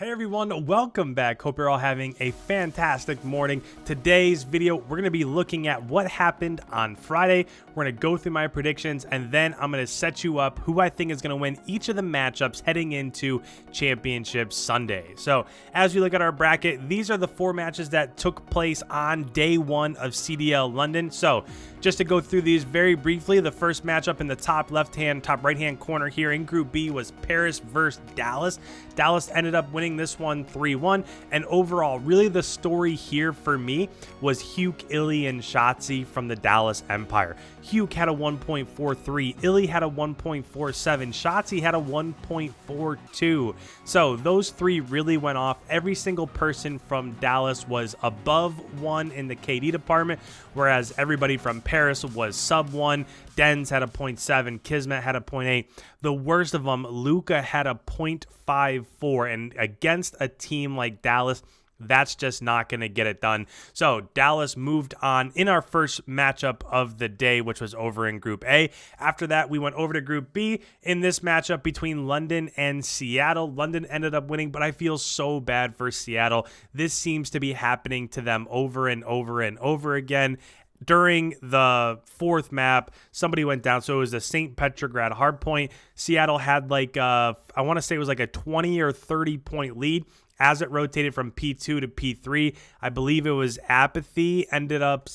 Hey everyone, welcome back. Hope you're all having a fantastic morning. Today's video, we're going to be looking at what happened on Friday. We're going to go through my predictions, and then I'm going to set you up who I think is going to win each of the matchups heading into Championship Sunday. So as we look at our bracket, these are the four matches that took place on day one of CDL London. So just to go through these very briefly, the first matchup in the top right-hand corner here in Group B was Paris versus Dallas. Dallas ended up winning this one 3-1, and overall, really the story here for me was Huke, Illy, and Shotzi from the Dallas Empire. Huke had a 1.43, Illy had a 1.47, Shotzi had a 1.42. So those three really went off. Every single person from Dallas was above 1 in the KD department, whereas everybody from Paris was sub 1. Dens had a 0.7, Kismet had a 0.8. The worst of them, Luca had a 0.54, and against a team like Dallas, that's just not going to get it done. So Dallas moved on in our first matchup of the day, which was over in Group A. After that, we went over to Group B in this matchup between London and Seattle. London ended up winning, but I feel so bad for Seattle. This seems to be happening to them over and over and over again. During the fourth map, somebody went down. So it was the St. Petrograd hardpoint. Seattle had like, I want to say it was like a 20 or 30 point lead. As it rotated from P2 to P3, I believe it was Apathy ended up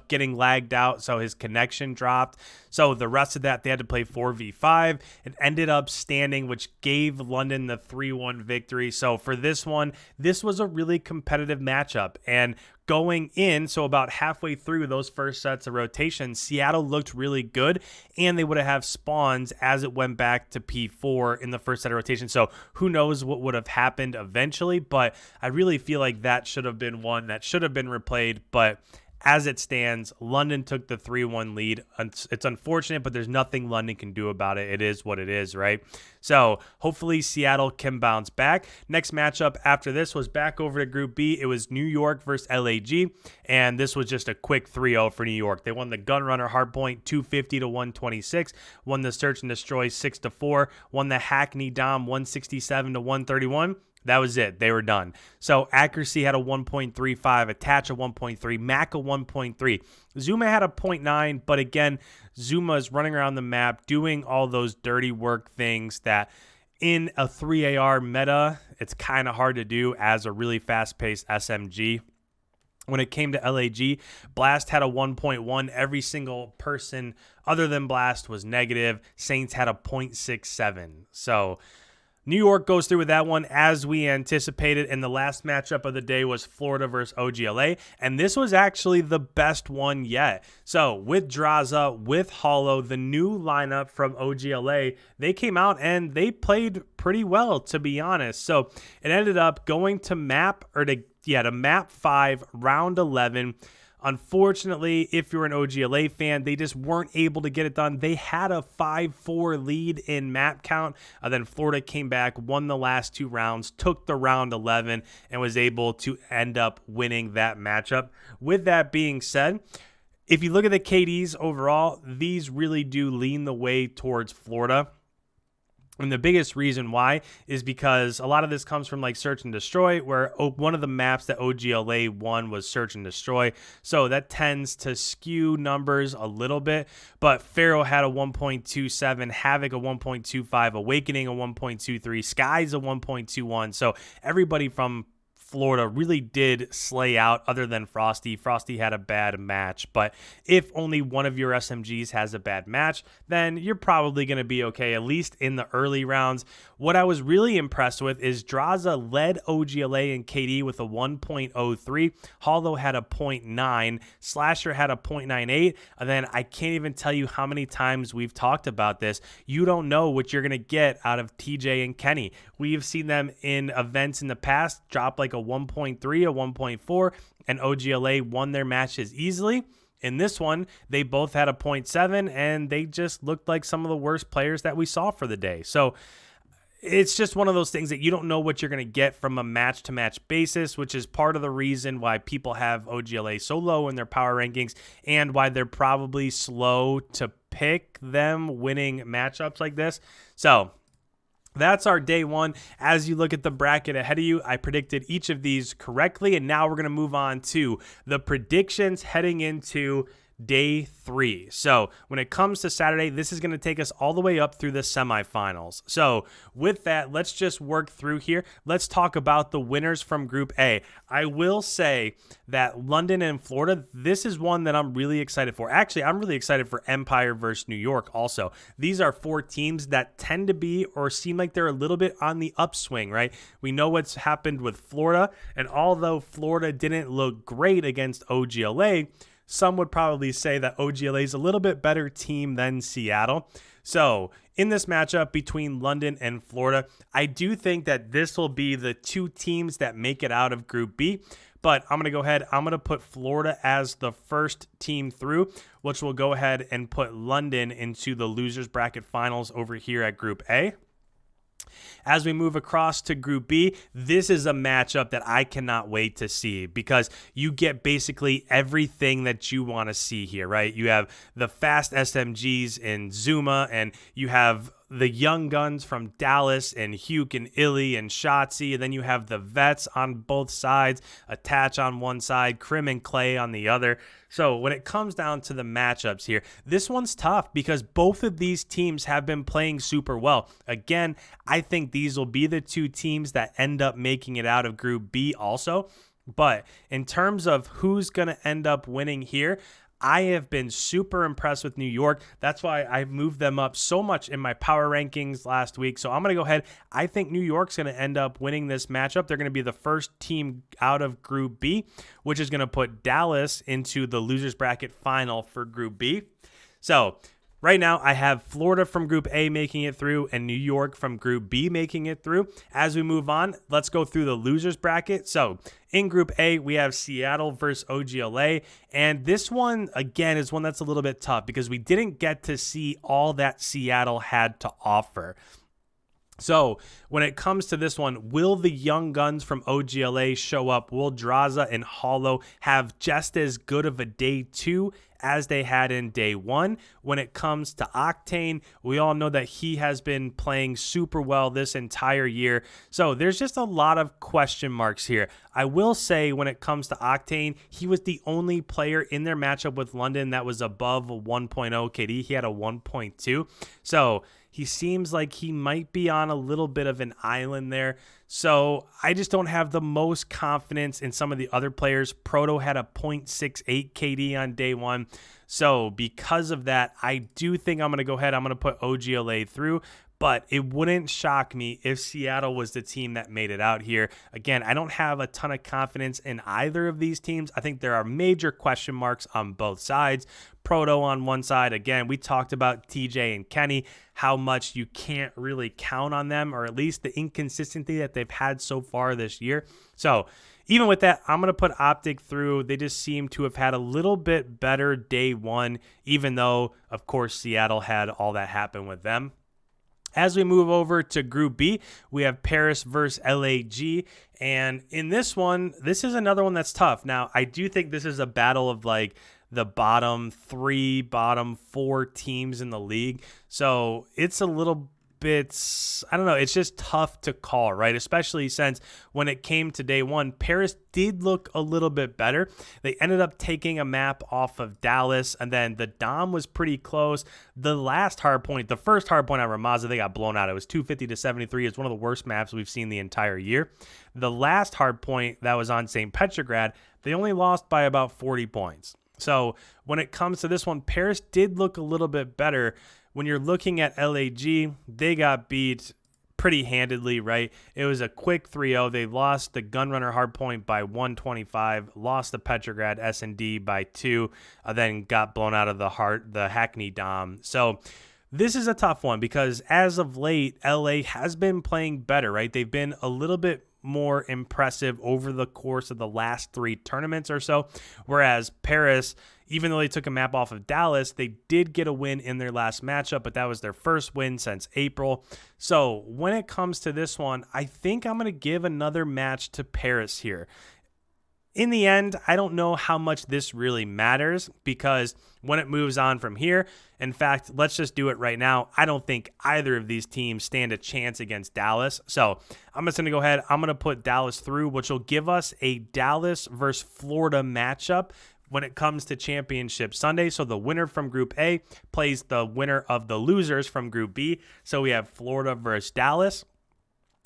getting lagged out, so his connection dropped. So the rest of that, they had to play 4v5. It ended up standing, which gave London the 3-1 victory. So for this one, this was a really competitive matchup. And going in, so about halfway through those first sets of rotations, Seattle looked really good, and they would have spawns as it went back to P4 in the first set of rotation. So who knows what would have happened eventually, but I really feel like that should have been one that should have been replayed. But as it stands, London took the 3-1 lead. It's unfortunate, but there's nothing London can do about it. It is what it is, right? So hopefully Seattle can bounce back. Next matchup after this was back over to Group B. It was New York versus LAG, and this was just a quick 3-0 for New York. They won the Gunrunner Hardpoint 250 to 126, won the Search and Destroy 6-4, won the Hackney Dom 167 to 131. That was it. They were done. So Accuracy had a 1.35, Attach a 1.3, Mac a 1.3. Zuma had a 0.9, but again, Zuma is running around the map doing all those dirty work things that in a 3AR meta, it's kind of hard to do as a really fast-paced SMG. When it came to LAG, Blast had a 1.1. Every single person other than Blast was negative. Saints had a 0.67. So New York goes through with that one as we anticipated, and the last matchup of the day was Florida versus OGLA, and this was actually the best one yet. So with Draza, with Hollow, the new lineup from OGLA, they came out and they played pretty well, to be honest. So it ended up going to map 5, round 11. Unfortunately, if you're an OGLA fan, they just weren't able to get it done. They had a 5-4 lead in map count. Then Florida came back, won the last two rounds, took the round 11, and was able to end up winning that matchup. With that being said, if you look at the KDs overall, these really do lean the way towards Florida. And the biggest reason why is because a lot of this comes from like Search and Destroy, where one of the maps that OGLA won was Search and Destroy. So that tends to skew numbers a little bit. But Pharaoh had a 1.27, Havoc a 1.25, Awakening a 1.23, Skies a 1.21. So everybody from Florida really did slay out other than Frosty. Frosty had a bad match, but if only one of your SMGs has a bad match, then you're probably going to be okay, at least in the early rounds. What I was really impressed with is Draza led OGLA and KD with a 1.03. Hollow had a 0.9. Slasher had a 0.98. And then I can't even tell you how many times we've talked about this. You don't know what you're going to get out of TJ and Kenny. We've seen them in events in the past drop like a 1.3, a 1.4, and OGLA won their matches easily. In this one, they both had a 0.7, and they just looked like some of the worst players that we saw for the day. So it's just one of those things that you don't know what you're going to get from a match-to-match basis, which is part of the reason why people have OGLA so low in their power rankings and why they're probably slow to pick them winning matchups like this. So That's our day one. As you look at the bracket ahead of you, I predicted each of these correctly, and now we're going to move on to the predictions heading into day 3. So when it comes to Saturday, this is going to take us all the way up through the semifinals. So with that, let's just work through here. Let's talk about the winners from Group A. I will say that London and Florida, this is one that I'm really excited for. Actually, I'm really excited for Empire versus New York also. These are 4 teams that tend to be or seem like they're a little bit on the upswing, right? We know what's happened with Florida, and although Florida didn't look great against OGLA, some would probably say that OGLA is a little bit better team than Seattle. So in this matchup between London and Florida, I do think that this will be the 2 teams that make it out of Group B. But I'm going to go ahead. I'm going to put Florida as the first team through, which will go ahead and put London into the losers bracket finals over here at Group A. As we move across to Group B, this is a matchup that I cannot wait to see because you get basically everything that you want to see here, right? You have the fast SMGs in Zuma, and you have the young guns from Dallas and Hugh and Illy and Shotzi, and then you have the vets on both sides, Attach on one side, Crim and Clay on the other. So when it comes down to the matchups here, this one's tough because both of these teams have been playing super well. Again, I think these will be the 2 teams that end up making it out of Group B also. But in terms of who's going to end up winning here, I have been super impressed with New York. That's why I moved them up so much in my power rankings last week. So I'm going to go ahead. I think New York's going to end up winning this matchup. They're going to be the first team out of Group B, which is going to put Dallas into the losers bracket final for Group B. So right now, I have Florida from Group A making it through and New York from Group B making it through. As we move on, let's go through the losers bracket. So in Group A, we have Seattle versus OGLA. And this one, again, is one that's a little bit tough because we didn't get to see all that Seattle had to offer. So when it comes to this one, will the young guns from OGLA show up? Will Draza and Hollow have just as good of a day 2 as they had in day 1? When it comes to Octane, we all know that he has been playing super well this entire year. So there's just a lot of question marks here. I will say when it comes to Octane, he was the only player in their matchup with London that was above a 1.0 KD. He had a 1.2. So he seems like he might be on a little bit of an island there. So I just don't have the most confidence in some of the other players. Proto had a 0.68 KD on day 1. So because of that, I do think I'm going to go ahead. I'm going to put OGLA through. But it wouldn't shock me if Seattle was the team that made it out here. Again, I don't have a ton of confidence in either of these teams. I think there are major question marks on both sides. Proto on one side. Again, we talked about TJ and Kenny, how much you can't really count on them, or at least the inconsistency that they've had so far this year. So even with that, I'm going to put Optic through. They just seem to have had a little bit better day 1, even though, of course, Seattle had all that happen with them. As we move over to Group B, we have Paris versus LAG. And in this one, this is another one that's tough. Now, I do think this is a battle of like the bottom 3, bottom 4 teams in the league. So it's a little bit, I don't know, it's just tough to call, right? Especially since when it came to day 1, Paris did look a little bit better. They ended up taking a map off of Dallas, and then the Dom was pretty close. The last hard point, the first hard point on Ramaza, they got blown out. It was 250 to 73. It's one of the worst maps we've seen the entire year. The last hard point that was on St. Petrograd, they only lost by about 40 points. So when it comes to this one, Paris did look a little bit better. When you're looking at LAG, they got beat pretty handedly, right? It was a quick 3-0. They lost the Gunrunner hardpoint by 125, lost the Petrograd S&D by 2, then got blown out of the Hackney Dom. So this is a tough one because as of late, LA has been playing better, right? They've been a little bit more impressive over the course of the last 3 tournaments or so, whereas Paris, even though they took a map off of Dallas, they did get a win in their last matchup, but that was their first win since April. So when it comes to this one, I think I'm going to give another match to Paris here. in the end, I don't know how much this really matters because when it moves on from here, in fact, let's just do it right now. I don't think either of these teams stand a chance against Dallas. So I'm just going to go ahead. I'm going to put Dallas through, which will give us a Dallas versus Florida matchup when it comes to Championship Sunday. So the winner from Group A plays the winner of the losers from Group B. So we have Florida versus Dallas.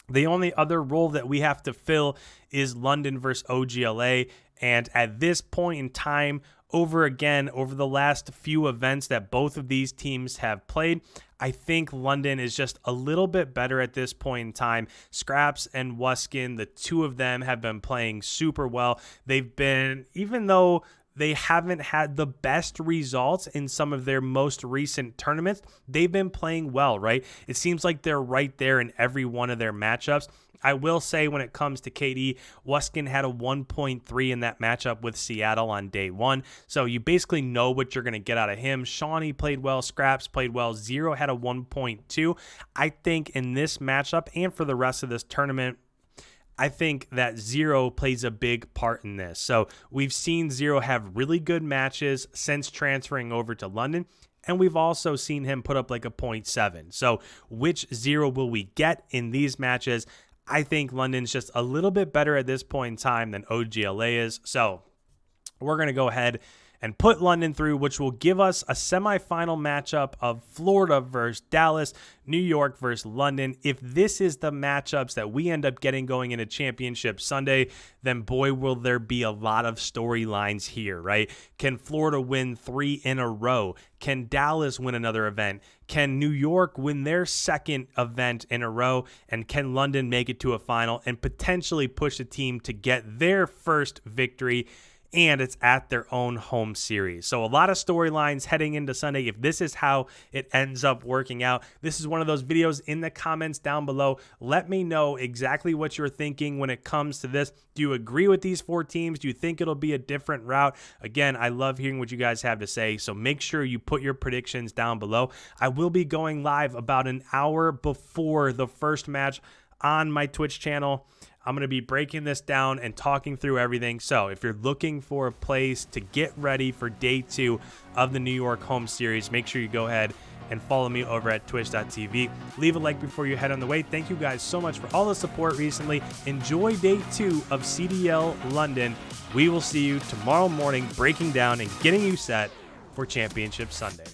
The only other role that we have to fill is London versus OGLA. And at this point in time, over the last few events that both of these teams have played, I think London is just a little bit better at this point in time. Scraps and Wuskin, the two of them have been playing super well. They've been, even though they haven't had the best results in some of their most recent tournaments, they've been playing well, right? It seems like they're right there in every one of their matchups. I will say when it comes to KD, Wuskin had a 1.3 in that matchup with Seattle on day one. So you basically know what you're going to get out of him. Shawnee played well. Scraps played well. Zero had a 1.2. I think in this matchup and for the rest of this tournament, I think that Zero plays a big part in this. So we've seen Zero have really good matches since transferring over to London, and we've also seen him put up like a 0.7. So which Zero will we get in these matches? I think London's just a little bit better at this point in time than OGLA is. So we're going to go ahead and put London through, which will give us a semifinal matchup of Florida versus Dallas, New York versus London. If this is the matchups that we end up getting going into Championship Sunday, then boy, will there be a lot of storylines here, right? Can Florida win 3 in a row? Can Dallas win another event? Can New York win their second event in a row? And can London make it to a final and potentially push a team to get their first victory? And it's at their own home series. So a lot of storylines heading into Sunday. If this is how it ends up working out, this is one of those videos. In the comments down below, let me know exactly what you're thinking when it comes to this. Do you agree with these 4 teams? Do you think it'll be a different route? Again, I love hearing what you guys have to say, so make sure you put your predictions down below. I will be going live about an hour before the first match on my Twitch channel. I'm going to be breaking this down and talking through everything. So if you're looking for a place to get ready for day 2 of the New York home series, make sure you go ahead and follow me over at twitch.tv. Leave a like before you head on the way. Thank you guys so much for all the support recently. Enjoy day 2 of CDL London. We will see you tomorrow morning breaking down and getting you set for Championship Sunday.